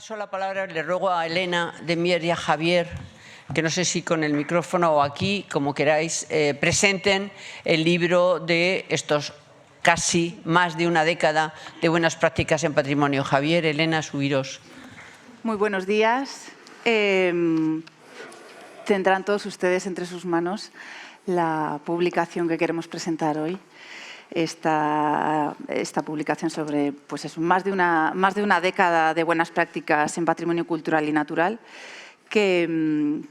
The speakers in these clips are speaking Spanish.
Paso la palabra, le ruego a Elena de Mier y a Javier, que no sé si con el micrófono o aquí, como queráis, presenten el libro de estos casi más de una década de buenas prácticas en patrimonio. Javier, Elena, subiros. Muy buenos días. Tendrán todos ustedes entre sus manos la publicación que queremos presentar hoy. Esta publicación sobre pues eso, más de una década de buenas prácticas en patrimonio cultural y natural, que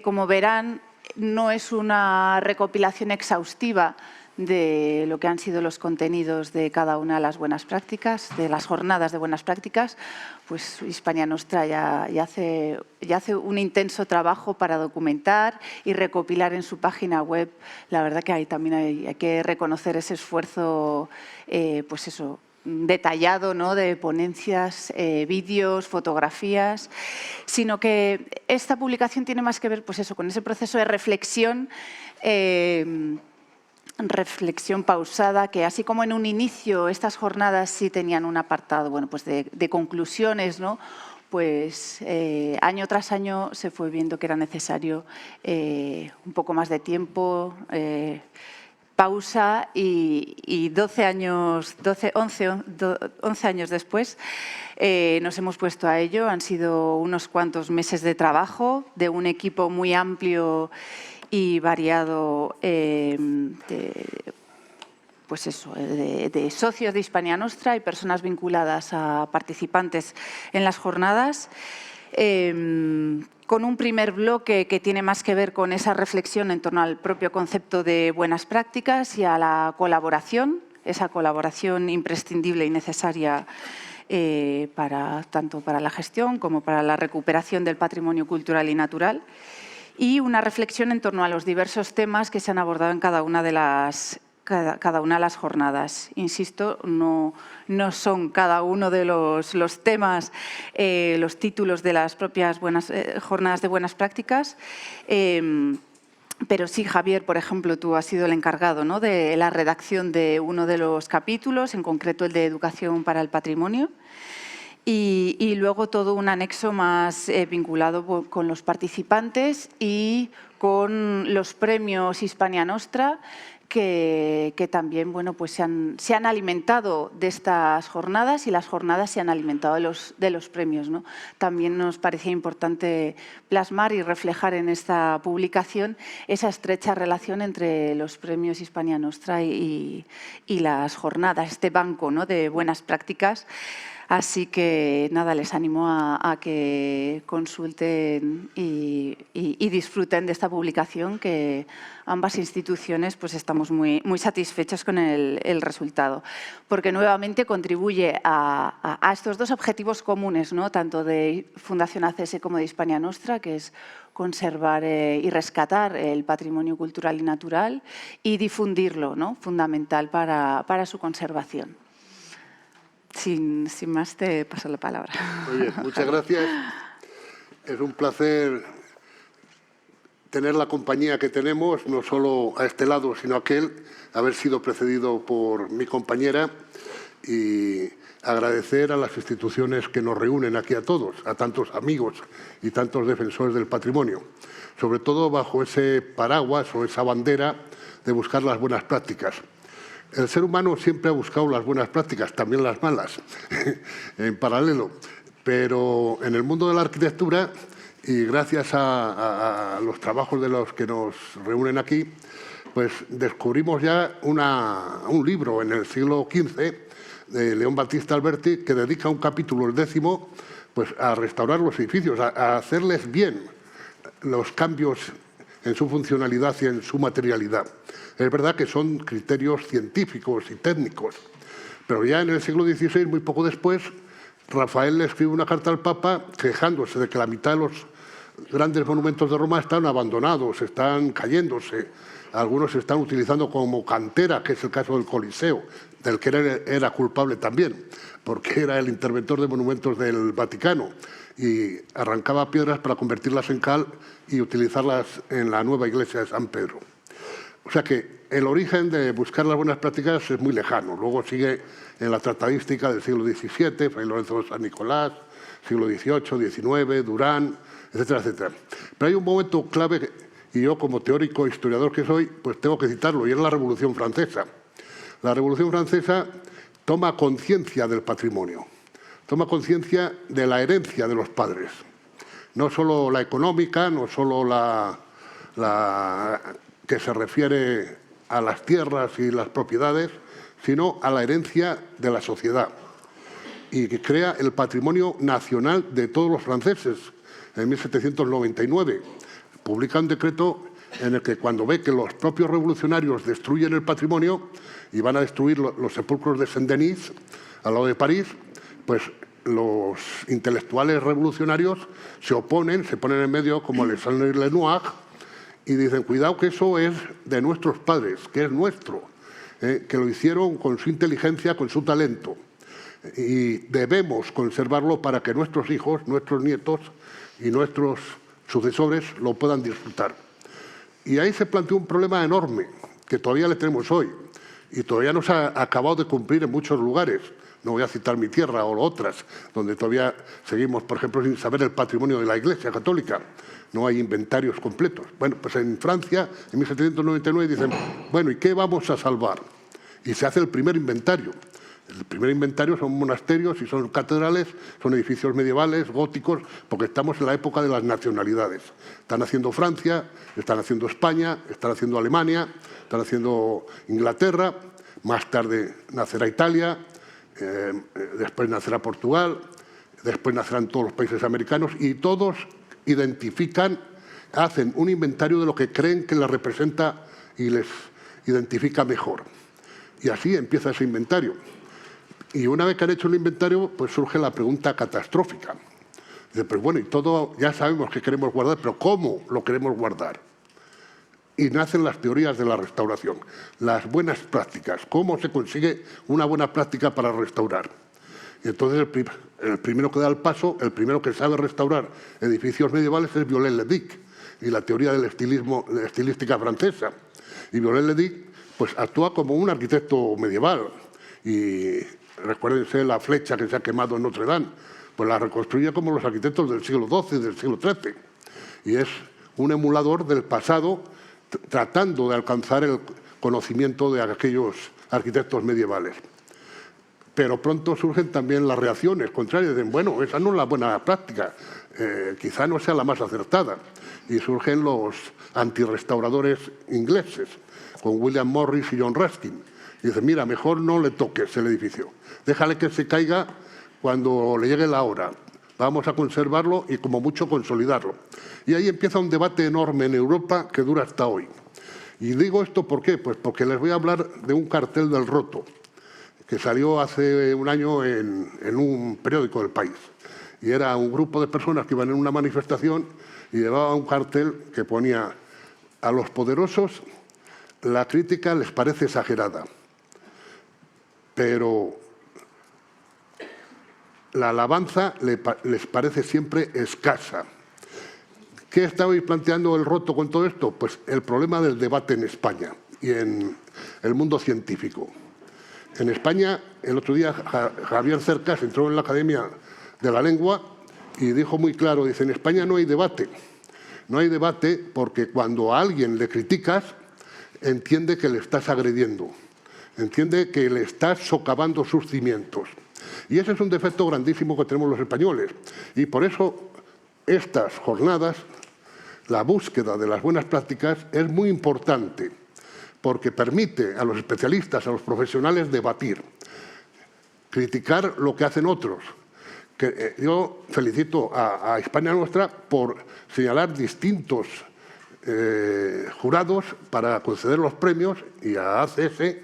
como verán no es una recopilación exhaustiva de lo que han sido los contenidos de cada una de las buenas prácticas, de las jornadas de buenas prácticas. Pues Hispania Nostra ya hace un intenso trabajo para documentar y recopilar en su página web. La verdad que también hay que reconocer ese esfuerzo, pues eso, detallado, ¿no?, de ponencias, vídeos, fotografías, sino que esta publicación tiene más que ver, pues eso, con ese proceso de reflexión pausada, que así como en un inicio estas jornadas sí tenían un apartado, bueno, pues de conclusiones, ¿no?, pues año tras año se fue viendo que era necesario un poco más de tiempo, pausa, y 11 años después nos hemos puesto a ello. Han sido unos cuantos meses de trabajo de un equipo muy amplio y variado pues eso, de socios de Hispania Nostra y personas vinculadas a participantes en las jornadas, con un primer bloque que tiene más que ver con esa reflexión en torno al propio concepto de buenas prácticas y a la colaboración, esa colaboración imprescindible y necesaria tanto para la gestión como para la recuperación del patrimonio cultural y natural, y una reflexión en torno a los diversos temas que se han abordado en cada una de las jornadas. Insisto, no son cada uno de los temas, los títulos de las propias jornadas de buenas prácticas, pero sí, Javier, por ejemplo, tú has sido el encargado, ¿no?, de la redacción de uno de los capítulos, en concreto el de Educación para el Patrimonio. Y luego todo un anexo más vinculado con los participantes y con los premios Hispania Nostra, que también, bueno, pues se han alimentado de estas jornadas, y las jornadas se han alimentado de los premios, ¿no? También nos parecía importante plasmar y reflejar en esta publicación esa estrecha relación entre los premios Hispania Nostra y las jornadas, este banco, ¿no?, de buenas prácticas. Así que, nada, les animo a que consulten y disfruten de esta publicación, que ambas instituciones pues estamos muy satisfechos con el resultado, porque nuevamente contribuye a estos dos objetivos comunes, ¿no?, tanto de Fundación ACS como de Hispania Nostra, que es conservar y rescatar el patrimonio cultural y natural y difundirlo, ¿no?, fundamental para su conservación. Sin más, te paso la palabra. Muy bien, muchas gracias. Es un placer tener la compañía que tenemos, no solo a este lado, sino a aquel, haber sido precedido por mi compañera, y agradecer a las instituciones que nos reúnen aquí a todos, a tantos amigos y tantos defensores del patrimonio, sobre todo bajo ese paraguas o esa bandera de buscar las buenas prácticas. El ser humano siempre ha buscado las buenas prácticas, también las malas, en paralelo. Pero en el mundo de la arquitectura, y gracias a los trabajos de los que nos reúnen aquí, pues descubrimos ya un libro en el siglo XV de León Battista Alberti, que dedica un capítulo, el 10º, pues a restaurar los edificios, a hacerles bien los cambios en su funcionalidad y en su materialidad. Es verdad que son criterios científicos y técnicos, pero ya en el siglo XVI, muy poco después, Rafael le escribe una carta al Papa quejándose de que la mitad de los grandes monumentos de Roma están abandonados, están cayéndose. Algunos se están utilizando como cantera, que es el caso del Coliseo, del que era culpable también, porque era el interventor de monumentos del Vaticano y arrancaba piedras para convertirlas en cal y utilizarlas en la nueva iglesia de San Pedro. O sea que el origen de buscar las buenas prácticas es muy lejano. Luego sigue en la tratadística del siglo XVII, Fray Lorenzo de San Nicolás, siglo XVIII, XIX, Durán, etcétera, etcétera. Pero hay un momento clave, y yo como teórico e historiador que soy, pues tengo que citarlo, y es la Revolución Francesa. La Revolución Francesa toma conciencia del patrimonio, toma conciencia de la herencia de los padres. No solo la económica, no solo la que se refiere a las tierras y las propiedades, sino a la herencia de la sociedad. Y que crea el patrimonio nacional de todos los franceses. En 1799 publica un decreto en el que cuando ve que los propios revolucionarios destruyen el patrimonio y van a destruir los sepulcros de Saint-Denis, al lado de París, pues los intelectuales revolucionarios se oponen, se ponen en medio como Alexandre Lenoir y dicen, cuidado que eso es de nuestros padres, que es nuestro, que lo hicieron con su inteligencia, con su talento. Y debemos conservarlo para que nuestros hijos, nuestros nietos y nuestros sucesores lo puedan disfrutar. Y ahí se planteó un problema enorme, que todavía le tenemos hoy, y todavía no se ha acabado de cumplir en muchos lugares. No voy a citar mi tierra o otras, donde todavía seguimos, por ejemplo, sin saber el patrimonio de la Iglesia Católica. No hay inventarios completos. Bueno, pues en Francia, en 1799, dicen, bueno, ¿y qué vamos a salvar? Y se hace el primer inventario. El primer inventario son monasterios y son catedrales, son edificios medievales, góticos, porque estamos en la época de las nacionalidades. Están haciendo Francia, están haciendo España, están haciendo Alemania, están haciendo Inglaterra, más tarde nacerá Italia, después nacerá Portugal, después nacerán todos los países americanos y todos identifican, hacen un inventario de lo que creen que les representa y les identifica mejor. Y así empieza ese inventario. Y una vez que han hecho el inventario, pues surge la pregunta catastrófica. Dice, pues bueno, y todo ya sabemos que queremos guardar, pero ¿cómo lo queremos guardar? Y nacen las teorías de la restauración, las buenas prácticas. ¿Cómo se consigue una buena práctica para restaurar? Y entonces el primero que da el paso, el primero que sabe restaurar edificios medievales es Viollet-le-Duc y la teoría de la estilística francesa. Y Viollet-le-Duc pues, actúa como un arquitecto medieval. Y recuérdense la flecha que se ha quemado en Notre Dame, pues la reconstruye como los arquitectos del siglo XII y del siglo XIII. Y es un emulador del pasado, tratando de alcanzar el conocimiento de aquellos arquitectos medievales. Pero pronto surgen también las reacciones contrarias. Dicen, bueno, esa no es la buena práctica, quizá no sea la más acertada. Y surgen los antirrestauradores ingleses, con William Morris y John Ruskin. Y dicen, mira, mejor no le toques el edificio, déjale que se caiga cuando le llegue la hora. Vamos a conservarlo y como mucho consolidarlo. Y ahí empieza un debate enorme en Europa que dura hasta hoy. Y digo esto ¿por qué? Pues porque les voy a hablar de un cartel del roto que salió hace un año en un periódico del país. Y era un grupo de personas que iban en una manifestación y llevaban un cartel que ponía a los poderosos la crítica les parece exagerada, pero la alabanza les parece siempre escasa. ¿Qué estabais planteando el roto con todo esto? Pues el problema del debate en España y en el mundo científico. En España, el otro día, Javier Cercas entró en la Academia de la Lengua y dijo muy claro, dice, en España no hay debate. No hay debate porque cuando a alguien le criticas, entiende que le estás agrediendo, entiende que le estás socavando sus cimientos. Y ese es un defecto grandísimo que tenemos los españoles. Y por eso estas jornadas, la búsqueda de las buenas prácticas es muy importante, porque permite a los especialistas, a los profesionales debatir, criticar lo que hacen otros. Yo felicito a Hispania Nostra por señalar distintos jurados para conceder los premios y a ACS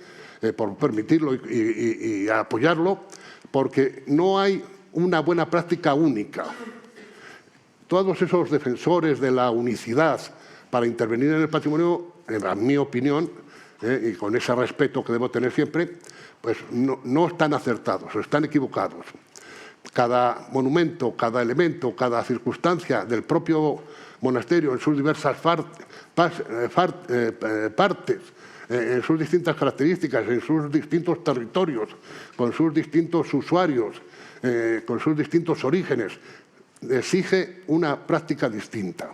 por permitirlo y apoyarlo, porque no hay una buena práctica única. Todos esos defensores de la unicidad para intervenir en el patrimonio, en mi opinión, y con ese respeto que debo tener siempre, pues no están acertados, están equivocados. Cada monumento, cada elemento, cada circunstancia del propio monasterio en sus diversas partes, en sus distintas características, en sus distintos territorios, con sus distintos usuarios con sus distintos orígenes, exige una práctica distinta.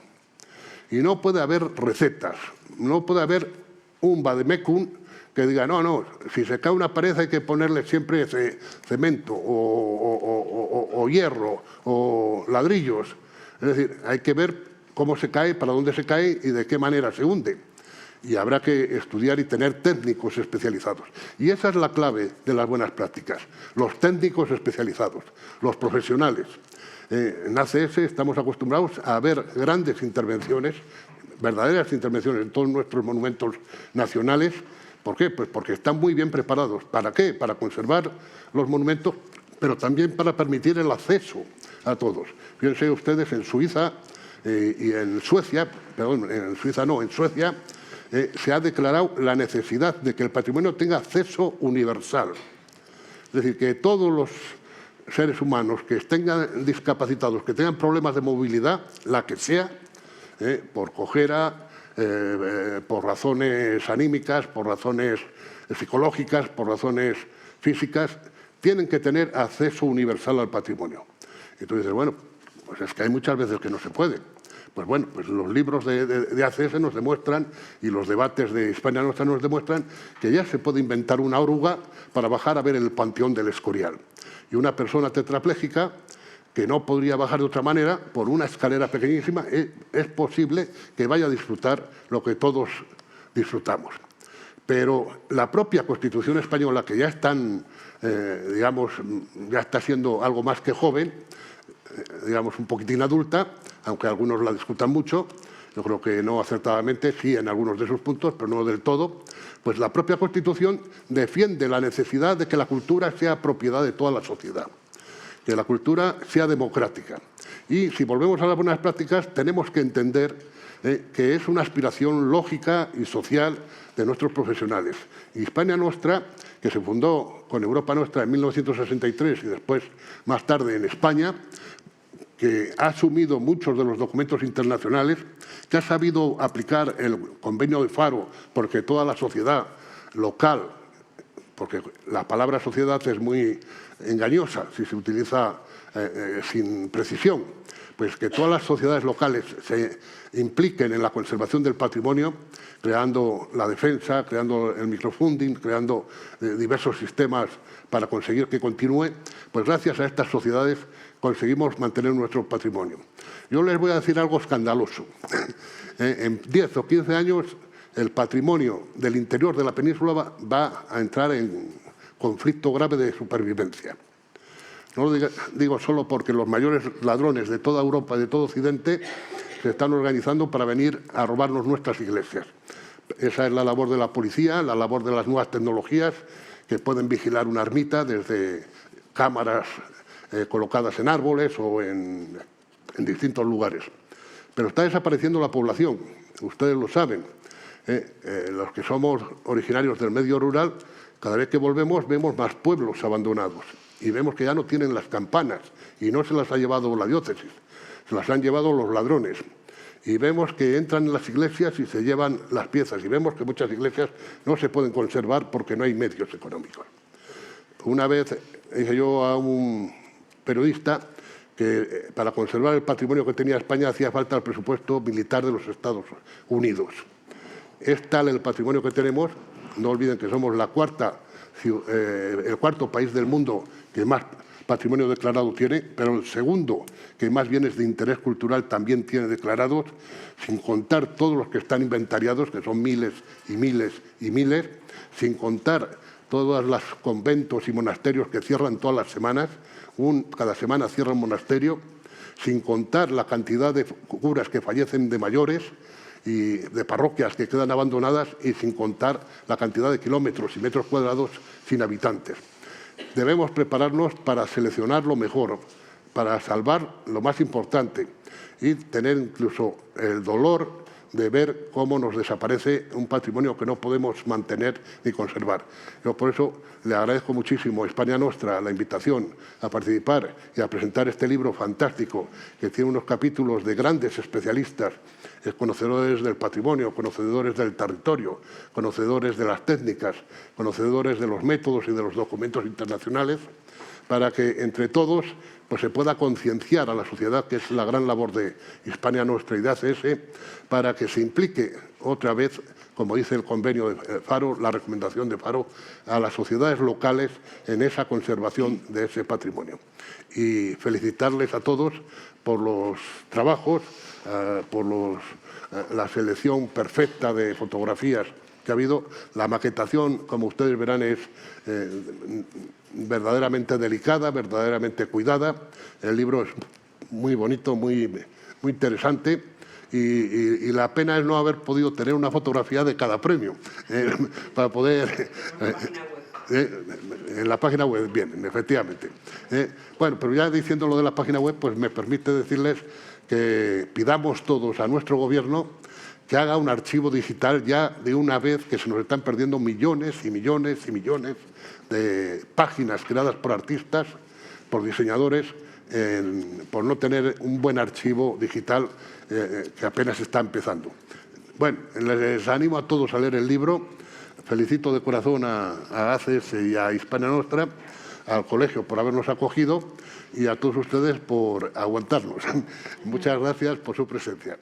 Y no puede haber recetas, no puede haber un vademecum que diga, no, si se cae una pared hay que ponerle siempre cemento o hierro o ladrillos. Es decir, hay que ver cómo se cae, para dónde se cae y de qué manera se hunde. Y habrá que estudiar y tener técnicos especializados. Y esa es la clave de las buenas prácticas, los técnicos especializados, los profesionales. En ACS estamos acostumbrados a ver grandes intervenciones, verdaderas intervenciones en todos nuestros monumentos nacionales. ¿Por qué? Pues porque están muy bien preparados. ¿Para qué? Para conservar los monumentos, pero también para permitir el acceso a todos. Fíjense ustedes, en Suiza y en Suecia, perdón, en Suiza no, en Suecia, se ha declarado la necesidad de que el patrimonio tenga acceso universal. Es decir, que todos los seres humanos que estén discapacitados, que tengan problemas de movilidad, la que sea, por cojera, por razones anímicas, por razones psicológicas, por razones físicas, tienen que tener acceso universal al patrimonio. Y tú dices, bueno, pues es que hay muchas veces que no se puede. Pues bueno, pues los libros de ACS nos demuestran, y los debates de Hispania Nostra nos demuestran, que ya se puede inventar una oruga para bajar a ver el Panteón del Escorial. Y una persona tetrapléjica que no podría bajar de otra manera, por una escalera pequeñísima, es posible que vaya a disfrutar lo que todos disfrutamos. Pero la propia Constitución española, que ya están, digamos, ya está siendo algo más que joven, digamos un poquitín adulta, aunque algunos la discutan mucho, yo creo que no acertadamente, sí en algunos de sus puntos, pero no del todo, pues la propia Constitución defiende la necesidad de que la cultura sea propiedad de toda la sociedad, que la cultura sea democrática. Y si volvemos a las buenas prácticas, tenemos que entender que es una aspiración lógica y social de nuestros profesionales. Hispania Nostra, que se fundó con Europa Nostra en 1963 y después, más tarde, en España, que ha asumido muchos de los documentos internacionales, que ha sabido aplicar el convenio de Faro, porque toda la sociedad local, porque la palabra sociedad es muy engañosa si se utiliza sin precisión, pues que todas las sociedades locales se impliquen en la conservación del patrimonio, creando la defensa, creando el microfunding, creando diversos sistemas para conseguir que continúe, pues gracias a estas sociedades conseguimos mantener nuestro patrimonio. Yo les voy a decir algo escandaloso. En 10 o 15 años el patrimonio del interior de la península va a entrar en conflicto grave de supervivencia. No lo digo solo porque los mayores ladrones de toda Europa y de todo Occidente se están organizando para venir a robarnos nuestras iglesias. Esa es la labor de la policía, la labor de las nuevas tecnologías que pueden vigilar una ermita desde cámaras colocadas en árboles o en distintos lugares. Pero está desapareciendo la población, ustedes lo saben. Los que somos originarios del medio rural, cada vez que volvemos vemos más pueblos abandonados y vemos que ya no tienen las campanas y no se las ha llevado la diócesis, se las han llevado los ladrones. Y vemos que entran en las iglesias y se llevan las piezas y vemos que muchas iglesias no se pueden conservar porque no hay medios económicos. Una vez dije yo a un periodista que para conservar el patrimonio que tenía España hacía falta el presupuesto militar de los Estados Unidos. Es tal el patrimonio que tenemos, no olviden que somos el cuarto país del mundo que más patrimonio declarado tiene, pero el segundo que más bienes de interés cultural también tiene declarados, sin contar todos los que están inventariados, que son miles y miles y miles, sin contar todos los conventos y monasterios que cierran todas las semanas, cada semana cierra un monasterio, sin contar la cantidad de curas que fallecen de mayores y de parroquias que quedan abandonadas y sin contar la cantidad de kilómetros y metros cuadrados sin habitantes. Debemos prepararnos para seleccionar lo mejor, para salvar lo más importante y tener incluso el dolor de ver cómo nos desaparece un patrimonio que no podemos mantener ni conservar. Yo por eso le agradezco muchísimo a Hispania Nostra la invitación a participar y a presentar este libro fantástico que tiene unos capítulos de grandes especialistas, conocedores del patrimonio, conocedores del territorio, conocedores de las técnicas, conocedores de los métodos y de los documentos internacionales, para que entre todos pues se pueda concienciar a la sociedad, que es la gran labor de Hispania Nostra y de ACS, para que se implique otra vez, como dice el convenio de Faro, la recomendación de Faro, a las sociedades locales en esa conservación de ese patrimonio. Y felicitarles a todos por los trabajos, por la selección perfecta de fotografías que ha habido. La maquetación, como ustedes verán, es verdaderamente delicada, verdaderamente cuidada. El libro es muy bonito, muy interesante. Y la pena es no haber podido tener una fotografía de cada premio para poder... en la página web, bien, efectivamente. Bueno, pero ya diciendo lo de la página web, pues me permite decirles que pidamos todos a nuestro gobierno que haga un archivo digital ya de una vez, que se nos están perdiendo millones y millones y millones de páginas creadas por artistas, por diseñadores, por no tener un buen archivo digital que apenas está empezando. Bueno, les animo a todos a leer el libro. Felicito de corazón a ACS y a Hispania Nostra, al colegio por habernos acogido y a todos ustedes por aguantarnos. Muchas gracias por su presencia.